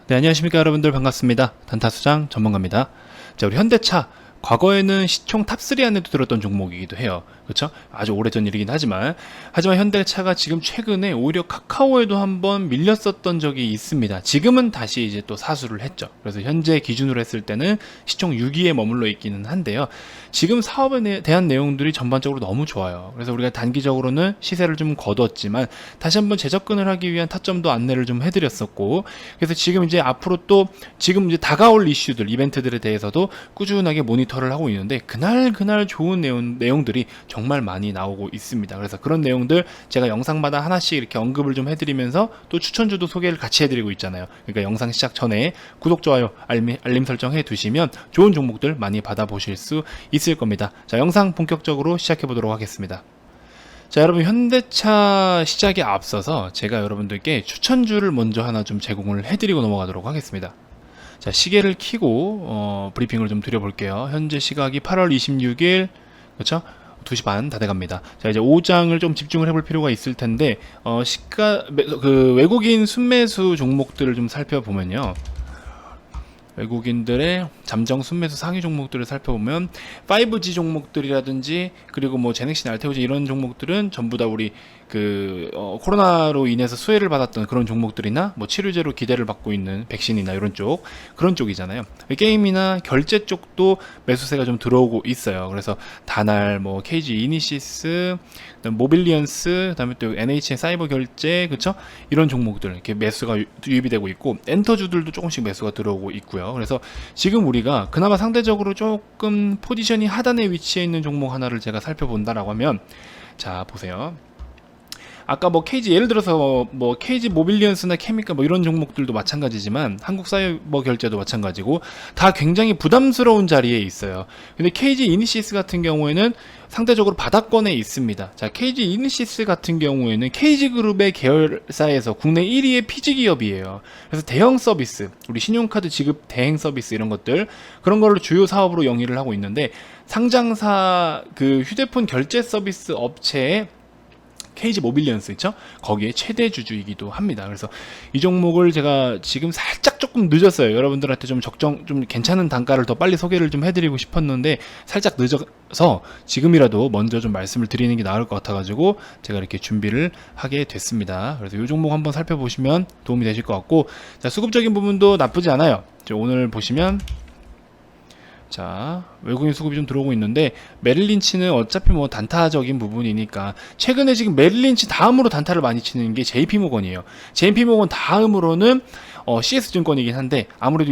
네, 안녕하십니까 여러분들, 반갑습니다. 단타수장 전문가입니다. 자, 우리 현대차 과거에는 시총 탑3 안에도 들었던 종목이기도 해요. 그렇죠? 아주 오래전 일이긴 하지만 현대차가 지금 최근에 오히려 카카오에도 한번 밀렸었던 적이 있습니다. 지금은 다시 이제 또 사수를 했죠. 그래서 현재 기준으로 했을 때는 시총 6위에 머물러 있기는 한데요. 지금 사업에 대한 내용들이 전반적으로 너무 좋아요. 그래서 우리가 단기적으로는 시세를 좀 거뒀지만 다시 한번 재접근을 하기 위한 타점도 안내를 좀 해드렸었고, 그래서 지금 이제 앞으로 또 지금 이제 다가올 이슈들, 이벤트들에 대해서도 꾸준하게 모니터를 하고 있는데 그날 좋은 내용들이 정말 많이 나오고 있습니다. 그래서 그런 내용들 제가 영상마다 하나씩 이렇게 언급을 좀 해드리면서 또 추천주도 소개를 같이 해드리고 있잖아요. 그러니까 영상 시작 전에 구독, 좋아요, 알림 설정 해두시면 좋은 종목들 많이 받아보실 수 있을 겁니다. 자, 영상 본격적으로 시작해 보도록 하겠습니다. 자, 여러분, 현대차 시작에 앞서서 제가 여러분들께 추천주를 먼저 하나 좀 제공을 해드리고 넘어가도록 하겠습니다. 자, 시계를 켜고 브리핑을 좀 드려볼게요. 현재 시각이 8월 26일, 그렇죠? 2시 반 다 돼갑니다. 자, 이제 5장을 좀 집중을 해볼 필요가 있을 텐데, 외국인 순매수 종목들을 좀 살펴보면요. 외국인들의 잠정 순매수 상위 종목들을 살펴보면 5G 종목들이라든지 그리고 뭐 제넥신, 알테오지 이런 종목들은 전부 다 우리 코로나로 인해서 수혜를 받았던 그런 종목들이나 뭐 치료제로 기대를 받고 있는 백신이나 이런 그런 쪽이잖아요. 게임이나 결제 쪽도 매수세가 좀 들어오고 있어요. 그래서 다날, 뭐 KG 이니시스, 모빌리언스, 그다음에 또 NHN 사이버 결제, 그쵸? 이런 종목들 이렇게 매수가 유입이 되고 있고, 엔터주들도 조금씩 매수가 들어오고 있고요. 그래서 지금 우리가 그나마 상대적으로 조금 포지션이 하단에 위치해 있는 종목 하나를 제가 살펴본다라고 하면, 자, 보세요. 아까 뭐 KG, 예를 들어서 뭐 KG 모빌리언스나 케미카 뭐 이런 종목들도 마찬가지지만 한국 사이버 결제도 마찬가지고 다 굉장히 부담스러운 자리에 있어요. 근데 KG 이니시스 같은 경우에는 상대적으로 바닥권에 있습니다. 자, KG 이니시스 같은 경우에는 KG그룹의 계열사에서 국내 1위의 피지 기업이에요. 그래서 대형 서비스, 우리 신용카드 지급 대행 서비스 이런 것들, 그런 거를 주요 사업으로 영위를 하고 있는데, 상장사 그 휴대폰 결제 서비스 업체에 KG 모빌리언스 있죠? 거기에 최대 주주이기도 합니다. 그래서 이 종목을 제가 지금 살짝 조금 늦었어요. 여러분들한테 좀 괜찮은 단가를 더 빨리 소개를 좀 해드리고 싶었는데 살짝 늦어서 지금이라도 먼저 좀 말씀을 드리는 게 나을 것 같아가지고 제가 이렇게 준비를 하게 됐습니다. 그래서 이 종목 한번 살펴보시면 도움이 되실 것 같고, 자, 수급적인 부분도 나쁘지 않아요. 오늘 보시면, 자, 외국인 수급이 좀 들어오고 있는데, 메릴린치는 어차피 뭐 단타적인 부분이니까 최근에 지금 메릴린치 다음으로 단타를 많이 치는 게 JP모건이에요. JP모건 다음으로는 CS증권이긴 한데, 아무래도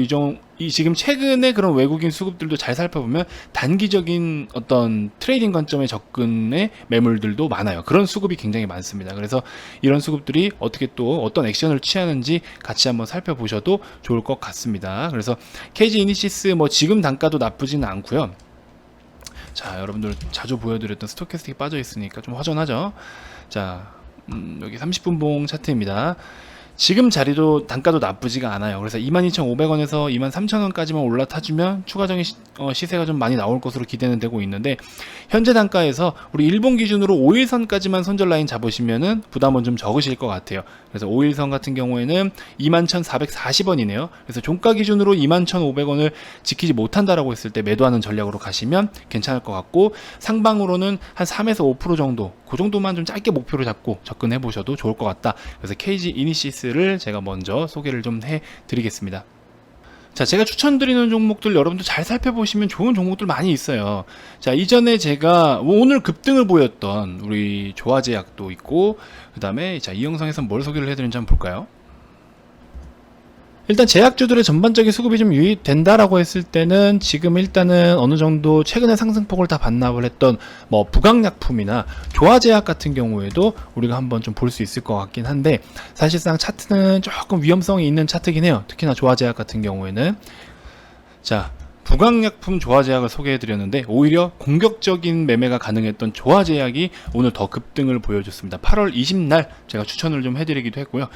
지금 최근에 그런 외국인 수급들도 잘 살펴보면 단기적인 어떤 트레이딩 관점의 접근의 매물들도 많아요. 그런 수급이 굉장히 많습니다. 그래서 이런 수급들이 어떻게 또 어떤 액션을 취하는지 같이 한번 살펴보셔도 좋을 것 같습니다. 그래서 KG 이니시스 뭐 지금 단가도 나쁘지는 않고요. 자, 여러분들 자주 보여드렸던 스토캐스틱이 빠져 있으니까 좀 허전하죠. 자, 여기 30분 봉 차트입니다. 지금 자리도 단가도 나쁘지가 않아요. 그래서 22,500원에서 23,000원까지만 올라타주면 추가적인 시세가 좀 많이 나올 것으로 기대는 되고 있는데, 현재 단가에서 우리 일본 기준으로 5일선까지만 손절 라인 잡으시면은 부담은 좀 적으실 것 같아요. 그래서 5일선 같은 경우에는 21,440원이네요. 그래서 종가 기준으로 21,500원을 지키지 못한다라고 했을 때 매도하는 전략으로 가시면 괜찮을 것 같고, 상방으로는 한 3에서 5% 정도, 그 정도만 좀 짧게 목표로 잡고 접근해 보셔도 좋을 것 같다. 그래서 KG 이니시스를 제가 먼저 소개를 좀 해드리겠습니다. 자, 제가 추천드리는 종목들 여러분들 잘 살펴보시면 좋은 종목들 많이 있어요. 자, 이전에 제가 오늘 급등을 보였던 우리 조화제약도 있고, 그 다음에 자, 이 영상에서 뭘 소개를 해드리는지 한번 볼까요? 일단 제약주들의 전반적인 수급이 좀 유입된다라고 했을 때는 지금 일단은 어느 정도 최근에 상승폭을 다 반납을 했던 뭐 부강약품이나 조화제약 같은 경우에도 우리가 한번 좀 볼 수 있을 것 같긴 한데, 사실상 차트는 조금 위험성이 있는 차트긴 해요. 특히나 조화제약 같은 경우에는. 자, 부강약품 조화제약을 소개해드렸는데 오히려 공격적인 매매가 가능했던 조화제약이 오늘 더 급등을 보여줬습니다. 8월 20날 제가 추천을 좀 해드리기도 했고요.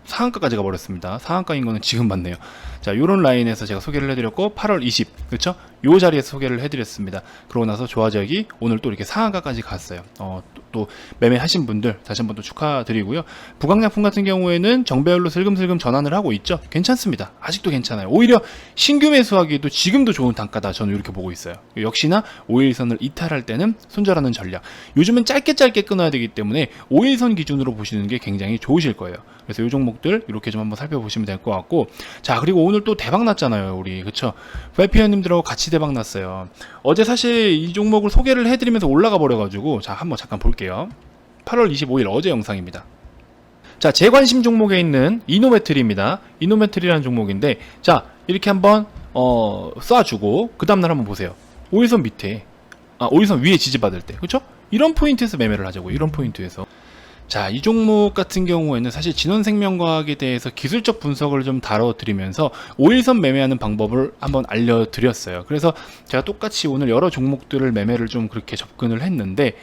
상한가까지 가버렸습니다. 상한가인 거는 지금 봤네요. 자, 요런 라인에서 제가 소개를 해드렸고, 8월 20, 그쵸? 요 자리에서 소개를 해드렸습니다. 그러고 나서 조화제약이 오늘 또 이렇게 상한가까지 갔어요. 또 또 매매하신 분들 다시 한번 또 축하드리고요. 부강약품 같은 경우에는 정배열로 슬금슬금 전환을 하고 있죠. 괜찮습니다. 아직도 괜찮아요. 오히려 신규 매수하기에도 지금도 좋은 단가다. 저는 이렇게 보고 있어요. 역시나 5일선을 이탈할 때는 손절하는 전략. 요즘은 짧게 끊어야 되기 때문에 5일선 기준으로 보시는 게 굉장히 좋으실 거예요. 그래서 이 종목들 이렇게 좀 한번 살펴보시면 될 것 같고, 자, 그리고 오늘 또 대박 났잖아요, 우리. 그쵸? VIP원님들하고 같이 대박 났어요. 어제 사실 이 종목을 소개를 해드리면서 올라가 버려가지고, 자, 한번 잠깐 볼게요. 8월 25일 어제 영상입니다. 자, 제 관심 종목에 있는 이노메트리입니다. 이노메트리라는 종목인데, 자, 이렇게 한번 쏴주고 그 다음날 한번 보세요. 5일선 밑에, 5일선 위에 지지받을 때, 그쵸? 이런 포인트에서 매매를 하자고. 이런 포인트에서. 자, 이 종목 같은 경우에는 사실 진원생명과학에 대해서 기술적 분석을 좀 다뤄드리면서 5일선 매매하는 방법을 한번 알려드렸어요. 그래서 제가 똑같이 오늘 여러 종목들을 매매를 좀 그렇게 접근을 했는데,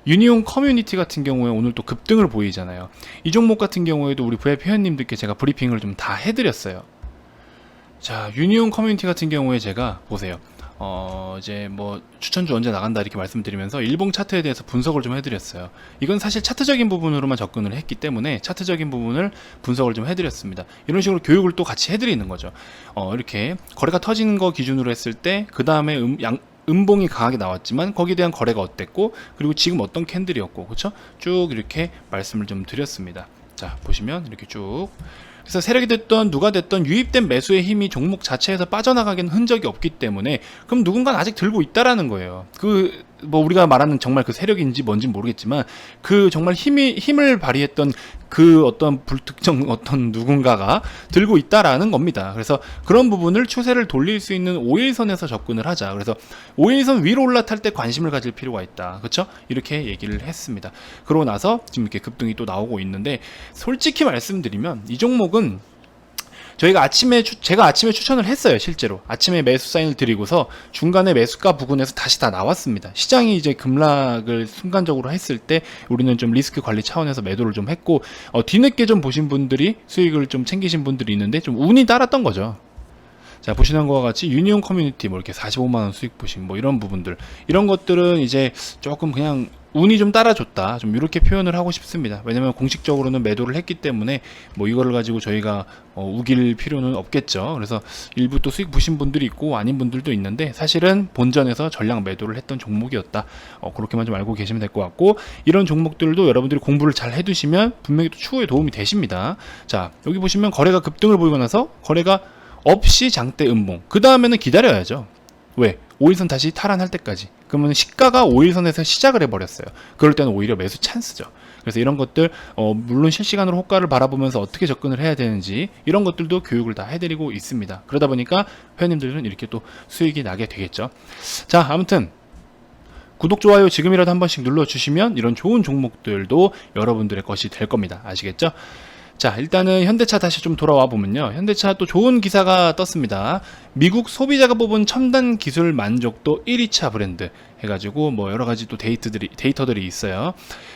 유니온 커뮤니티 같은 경우에 오늘 또 급등을 보이잖아요. 이 종목 같은 경우에도 우리 VIP 회원님들께 제가 브리핑을 좀 다 해드렸어요. 자, 유니온 커뮤니티 같은 경우에 제가 보세요. 이제 뭐 추천주 언제 나간다 이렇게 말씀드리면서 일봉 차트에 대해서 분석을 좀 해드렸어요. 이건 사실 차트적인 부분으로만 접근을 했기 때문에 차트적인 부분을 분석을 좀 해드렸습니다. 이런 식으로 교육을 또 같이 해드리는 거죠. 이렇게 거래가 터지는 거 기준으로 했을 때 그 다음에 음봉이 강하게 나왔지만 거기에 대한 거래가 어땠고, 그리고 지금 어떤 캔들이었고, 그쵸? 쭉 이렇게 말씀을 좀 드렸습니다. 자, 보시면 이렇게 쭉. 그래서 세력이 됐던 누가 됐던 유입된 매수의 힘이 종목 자체에서 빠져나가기는 흔적이 없기 때문에, 그럼 누군가는 아직 들고 있다라는 거예요. 뭐 우리가 말하는 정말 그 세력인지 뭔지 모르겠지만, 그 정말 힘을 발휘했던 그 어떤 불특정 어떤 누군가가 들고 있다라는 겁니다. 그래서 그런 부분을 추세를 돌릴 수 있는 5일선에서 접근을 하자. 그래서 5일선 위로 올라탈 때 관심을 가질 필요가 있다. 그렇죠? 이렇게 얘기를 했습니다. 그러고 나서 지금 이렇게 급등이 또 나오고 있는데, 솔직히 말씀드리면 이 종목은 제가 아침에 추천을 했어요. 실제로 아침에 매수 사인을 드리고서 중간에 매수가 부근에서 다시 다 나왔습니다. 시장이 이제 급락을 순간적으로 했을 때 우리는 좀 리스크 관리 차원에서 매도를 좀 했고, 뒤늦게 좀 보신 분들이 수익을 좀 챙기신 분들이 있는데 좀 운이 따랐던 거죠. 자, 보시는 것과 같이 유니온 커뮤니티 뭐 이렇게 45만원 수익 보신 뭐 이런 부분들, 이런 것들은 이제 조금 그냥 운이 좀 따라줬다, 좀 이렇게 표현을 하고 싶습니다. 왜냐면 공식적으로는 매도를 했기 때문에 뭐 이거를 가지고 저희가 우길 필요는 없겠죠. 그래서 일부 또 수익 보신 분들이 있고 아닌 분들도 있는데, 사실은 본전에서 전량 매도를 했던 종목이었다. 그렇게만 좀 알고 계시면 될 것 같고, 이런 종목들도 여러분들이 공부를 잘 해두시면 분명히 또 추후에 도움이 되십니다. 자, 여기 보시면 거래가 급등을 보이고 나서 거래가 없이 장대 음봉, 그 다음에는 기다려야죠. 왜? 5일선 다시 탈환할 때까지. 그러면 시가가 5일선에서 시작을 해버렸어요. 그럴 때는 오히려 매수 찬스죠. 그래서 이런 것들 물론 실시간으로 호가를 바라보면서 어떻게 접근을 해야 되는지, 이런 것들도 교육을 다 해드리고 있습니다. 그러다 보니까 회원님들은 이렇게 또 수익이 나게 되겠죠. 자, 아무튼 구독, 좋아요 지금이라도 한 번씩 눌러주시면 이런 좋은 종목들도 여러분들의 것이 될 겁니다. 아시겠죠? 자, 일단은 현대차 다시 좀 돌아와 보면요, 현대차 또 좋은 기사가 떴습니다. 미국 소비자가 뽑은 첨단 기술 만족도 1위차 브랜드 해가지고 뭐 여러가지 또 데이터들이 있어요.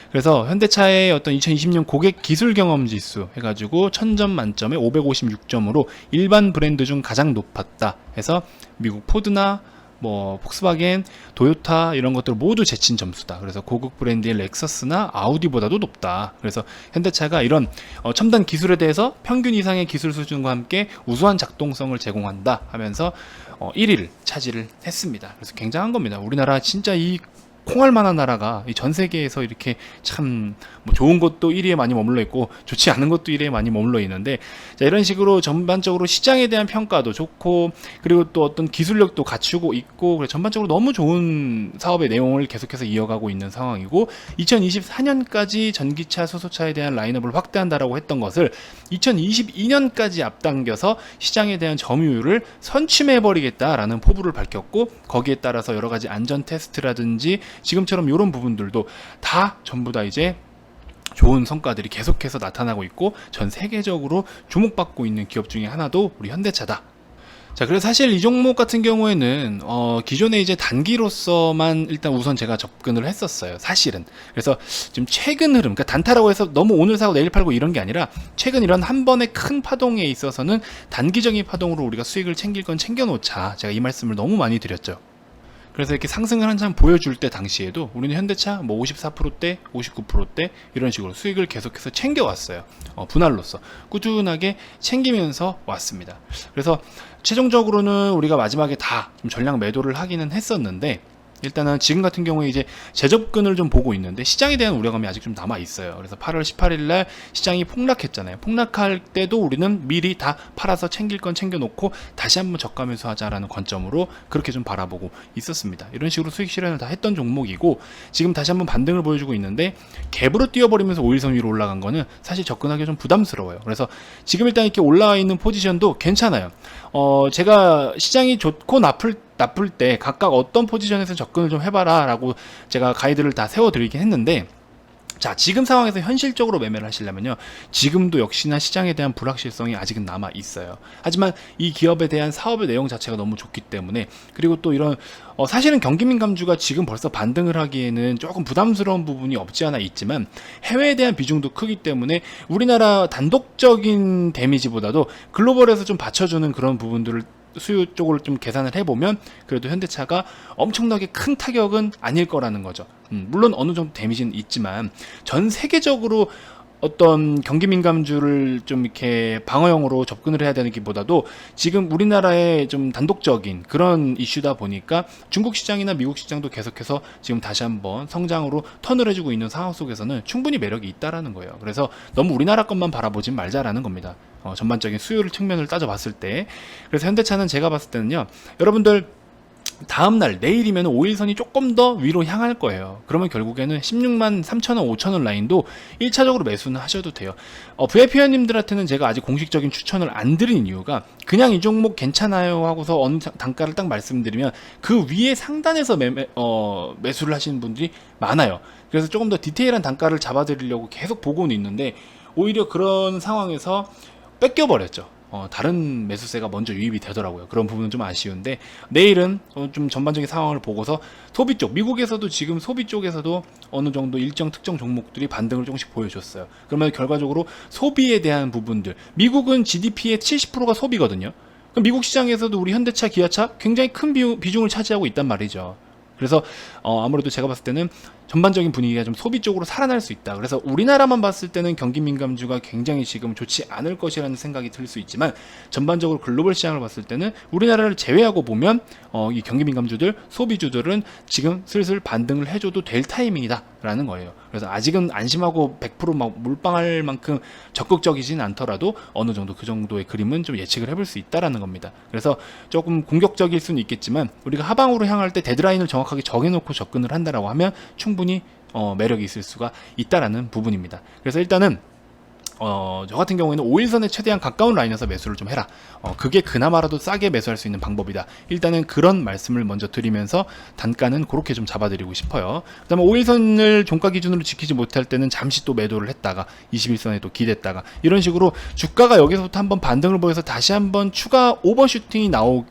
그래서 현대차의 어떤 2020년 고객 기술 경험 지수 해가지고 1000점 만점에 556점으로 일반 브랜드 중 가장 높았다 해서 미국 포드나 뭐 폭스바겐, 도요타 이런 것들 모두 제친 점수다. 그래서 고급 브랜드인 렉서스나 아우디보다도 높다. 그래서 현대차가 이런 첨단 기술에 대해서 평균 이상의 기술 수준과 함께 우수한 작동성을 제공한다 하면서 1위를 차지를 했습니다. 그래서 굉장한 겁니다. 우리나라 진짜 이 콩할 만한 나라가 이 전 세계에서 이렇게 참 뭐 좋은 것도 1위에 많이 머물러 있고 좋지 않은 것도 1위에 많이 머물러 있는데, 자, 이런 식으로 전반적으로 시장에 대한 평가도 좋고, 그리고 또 어떤 기술력도 갖추고 있고, 그래서 전반적으로 너무 좋은 사업의 내용을 계속해서 이어가고 있는 상황이고, 2024년까지 전기차, 수소차에 대한 라인업을 확대한다라고 했던 것을 2022년까지 앞당겨서 시장에 대한 점유율을 선취해버리겠다라는 포부를 밝혔고, 거기에 따라서 여러 가지 안전 테스트라든지 지금처럼 이런 부분들도 다 전부 다 이제 좋은 성과들이 계속해서 나타나고 있고, 전 세계적으로 주목받고 있는 기업 중에 하나도 우리 현대차다. 자, 그래서 사실 이 종목 같은 경우에는 기존에 이제 단기로서만 일단 우선 제가 접근을 했었어요, 사실은. 그래서 지금 최근 흐름, 그러니까 단타라고 해서 너무 오늘 사고 내일 팔고 이런 게 아니라, 최근 이런 한 번의 큰 파동에 있어서는 단기적인 파동으로 우리가 수익을 챙길 건 챙겨놓자, 제가 이 말씀을 너무 많이 드렸죠. 그래서 이렇게 상승을 한참 보여줄 때 당시에도 우리는 현대차 뭐 54%대, 59%대 이런 식으로 수익을 계속해서 챙겨왔어요. 분할로서 꾸준하게 챙기면서 왔습니다. 그래서 최종적으로는 우리가 마지막에 다 좀 전량 매도를 하기는 했었는데, 일단은 지금 같은 경우에 이제 재접근을 좀 보고 있는데 시장에 대한 우려감이 아직 좀 남아 있어요. 그래서 8월 18일 날 시장이 폭락했잖아요. 폭락할 때도 우리는 미리 다 팔아서 챙길 건 챙겨놓고 다시 한번 저가 매수하자라는 관점으로 그렇게 좀 바라보고 있었습니다. 이런 식으로 수익 실현을 다 했던 종목이고, 지금 다시 한번 반등을 보여주고 있는데 갭으로 뛰어버리면서 5일선 위로 올라간 거는 사실 접근하기 좀 부담스러워요. 그래서 지금 일단 이렇게 올라와 있는 포지션도 괜찮아요. 제가 시장이 좋고 나쁠 때 각각 어떤 포지션에서 접근을 좀 해봐라 라고 제가 가이드를 다 세워드리긴 했는데, 자, 지금 상황에서 현실적으로 매매를 하시려면요, 지금도 역시나 시장에 대한 불확실성이 아직은 남아 있어요. 하지만 이 기업에 대한 사업의 내용 자체가 너무 좋기 때문에, 그리고 또 이런 사실은 경기민감주가 지금 벌써 반등을 하기에는 조금 부담스러운 부분이 없지 않아 있지만 해외에 대한 비중도 크기 때문에 우리나라 단독적인 데미지보다도 글로벌에서 좀 받쳐주는 그런 부분들을 수요 쪽으로 좀 계산을 해보면 그래도 현대차가 엄청나게 큰 타격은 아닐 거라는 거죠. 물론 어느 정도 데미지는 있지만 전 세계적으로 어떤 경기민감주를 좀 이렇게 방어형으로 접근을 해야 되는 것보다도 지금 우리나라의 좀 단독적인 그런 이슈다 보니까 중국 시장이나 미국 시장도 계속해서 지금 다시 한번 성장으로 턴을 해주고 있는 상황 속에서는 충분히 매력이 있다라는 거예요. 그래서 너무 우리나라 것만 바라보지 말자라는 겁니다. 전반적인 수요를 측면을 따져봤을 때. 그래서 현대차는 제가 봤을 때는요, 여러분들 다음날 내일이면 5일선이 조금 더 위로 향할 거예요. 그러면 결국에는 16만 3천원 5천원 라인도 1차적으로 매수는 하셔도 돼요. VIP 회원님들한테는 제가 아직 공식적인 추천을 안 드린 이유가 그냥 이 종목 괜찮아요 하고서 어느 단가를 딱 말씀드리면 그 위에 상단에서 매수를 하시는 분들이 많아요. 그래서 조금 더 디테일한 단가를 잡아드리려고 계속 보고는 있는데 오히려 그런 상황에서 뺏겨버렸죠. 다른 매수세가 먼저 유입이 되더라고요. 그런 부분은 좀 아쉬운데, 내일은 좀 전반적인 상황을 보고서 소비 쪽, 미국에서도 지금 소비 쪽에서도 어느 정도 일정 특정 종목들이 반등을 조금씩 보여줬어요. 그러면 결과적으로 소비에 대한 부분들, 미국은 GDP의 70%가 소비거든요. 그럼 미국 시장에서도 우리 현대차, 기아차 굉장히 큰 비중을 차지하고 있단 말이죠. 그래서 아무래도 제가 봤을 때는 전반적인 분위기가 좀 소비 쪽으로 살아날 수 있다. 그래서 우리나라만 봤을 때는 경기 민감주가 굉장히 지금 좋지 않을 것이라는 생각이 들 수 있지만 전반적으로 글로벌 시장을 봤을 때는 우리나라를 제외하고 보면 이 경기 민감주들, 소비주들은 지금 슬슬 반등을 해줘도 될 타이밍이다 라는 거예요. 그래서 아직은 안심하고 100% 몰빵할 만큼 적극적이진 않더라도 어느 정도 그 정도의 그림은 좀 예측을 해볼 수 있다라는 겁니다. 그래서 조금 공격적일 수는 있겠지만 우리가 하방으로 향할 때 데드라인을 정확하게 정해놓고 접근을 한다라고 하면 충분히 매력이 있을 수가 있다라는 부분입니다. 그래서 일단은 저 같은 경우에는 5일선에 최대한 가까운 라인에서 매수를 좀 해라. 그게 그나마라도 싸게 매수할 수 있는 방법이다. 일단은 그런 말씀을 먼저 드리면서 단가는 그렇게 좀 잡아드리고 싶어요. 그 다음에 5일선을 종가 기준으로 지키지 못할 때는 잠시 또 매도를 했다가 21선에 또 기댔다가 이런 식으로 주가가 여기서부터 한번 반등을 보여서 다시 한번 추가 오버슈팅이 나올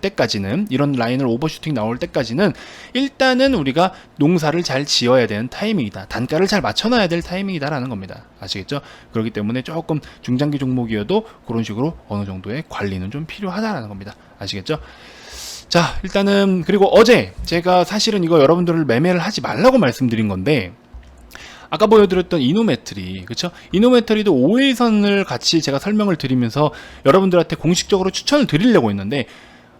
때까지는, 이런 라인을 오버슈팅 나올 때까지는 일단은 우리가 농사를 잘 지어야 되는 타이밍이다. 단가를 잘 맞춰놔야 될 타이밍이다 라는 겁니다. 아시겠죠? 그렇기 때문에 조금 중장기 종목이어도 그런 식으로 어느 정도의 관리는 좀 필요하다라는 겁니다. 아시겠죠? 자, 일단은 그리고 어제 제가 사실은 이거 여러분들을 매매를 하지 말라고 말씀드린 건데, 아까 보여드렸던 이노메트리, 그쵸? 이노메트리도 5일선을 같이 제가 설명을 드리면서 여러분들한테 공식적으로 추천을 드리려고 했는데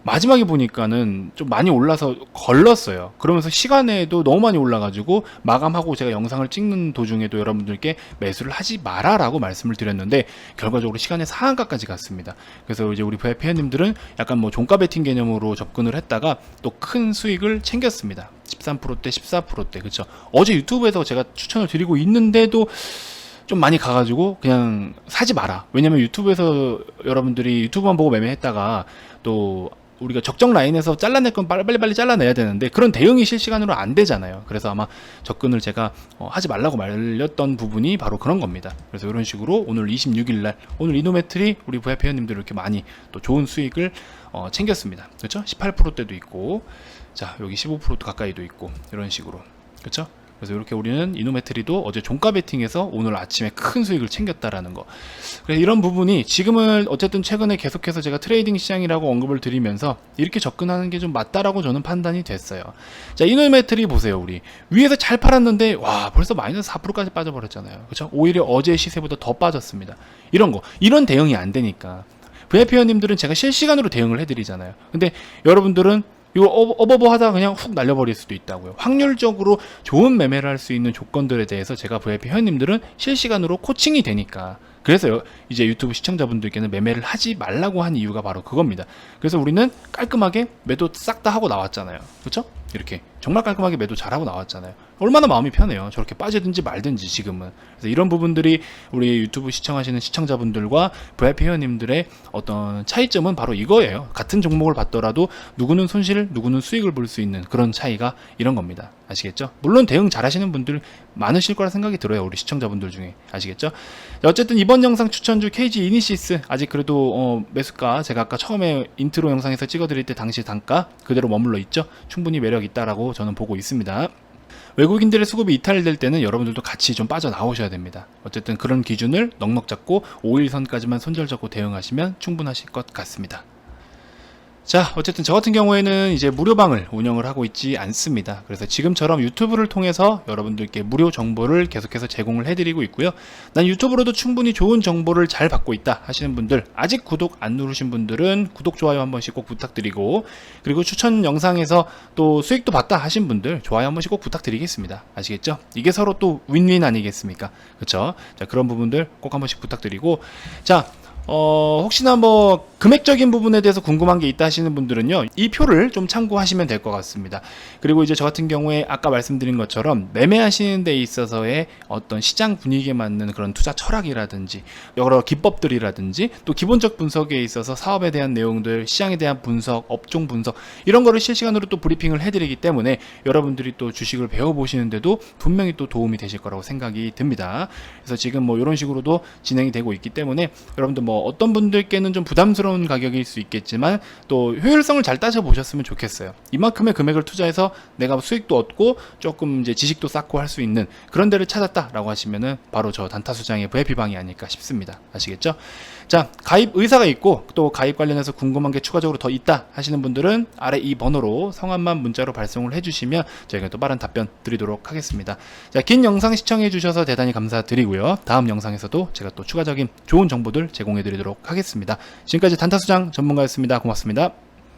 마지막에 보니까는 좀 많이 올라서 걸렀어요. 그러면서 시간에도 너무 많이 올라가지고 마감하고 제가 영상을 찍는 도중에도 여러분들께 매수를 하지 마라 라고 말씀을 드렸는데 결과적으로 시간의 상한가까지 갔습니다. 그래서 이제 우리 VIP 회원님들은 약간 뭐 종가 베팅 개념으로 접근을 했다가 또 큰 수익을 챙겼습니다. 13%대 14%대 그쵸? 어제 유튜브에서 제가 추천을 드리고 있는데도 좀 많이 가가지고 그냥 사지 마라. 왜냐면 유튜브에서 여러분들이 유튜브만 보고 매매했다가 또 우리가 적정 라인에서 잘라낼 건 빨리빨리 잘라내야 되는데 그런 대응이 실시간으로 안 되잖아요. 그래서 아마 접근을 제가 하지 말라고 말렸던 부분이 바로 그런 겁니다. 그래서 이런 식으로 오늘 26일날 오늘 이노메트리 우리 VIP 회원님들 이렇게 많이 또 좋은 수익을 챙겼습니다. 그렇죠? 18%대도 있고 자 여기 15% 가까이도 있고 이런 식으로 그렇죠? 그래서 이렇게 우리는 이노메트리도 어제 종가 베팅에서 오늘 아침에 큰 수익을 챙겼다라는 거. 그래서 이런 부분이 지금은 어쨌든 최근에 계속해서 제가 트레이딩 시장이라고 언급을 드리면서 이렇게 접근하는 게 좀 맞다라고 저는 판단이 됐어요. 자, 이노메트리 보세요. 우리 위에서 잘 팔았는데 와 벌써 마이너스 4%까지 빠져버렸잖아요. 그렇죠? 오히려 어제 시세보다 더 빠졌습니다. 이런 거, 이런 대응이 안 되니까 VIP 회원님들은 제가 실시간으로 대응을 해드리잖아요. 근데 여러분들은 이거 어버버 하다가 그냥 훅 날려버릴 수도 있다고요. 확률적으로 좋은 매매를 할 수 있는 조건들에 대해서 제가 VIP 회원님들은 실시간으로 코칭이 되니까, 그래서 이제 유튜브 시청자분들께는 매매를 하지 말라고 한 이유가 바로 그겁니다. 그래서 우리는 깔끔하게 매도 싹 다 하고 나왔잖아요. 그렇죠? 이렇게 정말 깔끔하게 매도 잘하고 나왔잖아요. 얼마나 마음이 편해요. 저렇게 빠지든지 말든지 지금은. 그래서 이런 부분들이 우리 유튜브 시청하시는 시청자분들과 VIP 회원님들의 어떤 차이점은 바로 이거예요. 같은 종목을 봤더라도 누구는 손실, 누구는 수익을 볼 수 있는 그런 차이가 이런 겁니다. 아시겠죠? 물론 대응 잘 하시는 분들 많으실 거라 생각이 들어요. 우리 시청자분들 중에. 아시겠죠? 어쨌든 이번 영상 추천주 KG 이니시스, 아직 그래도 매수가 제가 아까 처음에 인트로 영상에서 찍어드릴 때 당시 단가 그대로 머물러 있죠? 충분히 매력 있다라고 저는 보고 있습니다. 외국인들의 수급이 이탈될 때는 여러분들도 같이 좀 빠져나오셔야 됩니다. 어쨌든 그런 기준을 넉넉 잡고 5일선까지만 손절 잡고 대응하시면 충분하실 것 같습니다. 자, 어쨌든 저 같은 경우에는 이제 무료방을 운영을 하고 있지 않습니다. 그래서 지금처럼 유튜브를 통해서 여러분들께 무료 정보를 계속해서 제공을 해드리고 있고요. 난 유튜브로도 충분히 좋은 정보를 잘 받고 있다 하시는 분들, 아직 구독 안 누르신 분들은 구독, 좋아요 한 번씩 꼭 부탁드리고, 그리고 추천 영상에서 또 수익도 봤다 하신 분들 좋아요 한 번씩 꼭 부탁드리겠습니다. 아시겠죠? 이게 서로 또 윈윈 아니겠습니까? 그쵸? 자, 그런 부분들 꼭 한 번씩 부탁드리고, 자, 혹시나 뭐 금액적인 부분에 대해서 궁금한 게 있다 하시는 분들은요, 이 표를 좀 참고하시면 될 것 같습니다. 그리고 이제 저 같은 경우에 아까 말씀드린 것처럼 매매하시는 데 있어서의 어떤 시장 분위기에 맞는 그런 투자 철학이라든지 여러 기법들이라든지 또 기본적 분석에 있어서 사업에 대한 내용들, 시장에 대한 분석, 업종 분석, 이런 거를 실시간으로 또 브리핑을 해드리기 때문에 여러분들이 또 주식을 배워보시는데도 분명히 또 도움이 되실 거라고 생각이 듭니다. 그래서 지금 뭐 이런 식으로도 진행이 되고 있기 때문에 여러분들 뭐 어떤 분들께는 좀 부담스러운 가격일 수 있겠지만 또 효율성을 잘 따져보셨으면 좋겠어요. 이만큼의 금액을 투자해서 내가 수익도 얻고 조금 이제 지식도 쌓고 할 수 있는 그런 데를 찾았다라고 하시면은 바로 저 단타수장의 VIP방이 아닐까 싶습니다. 아시겠죠? 자, 가입 의사가 있고 또 가입 관련해서 궁금한 게 추가적으로 더 있다 하시는 분들은 아래 이 번호로 성함만 문자로 발송을 해주시면 저희가 또 빠른 답변 드리도록 하겠습니다. 자, 긴 영상 시청해 주셔서 대단히 감사드리고요. 다음 영상에서도 제가 또 추가적인 좋은 정보들 제공해 드리도록 하겠습니다. 지금까지 단타수장 전문가였습니다. 고맙습니다.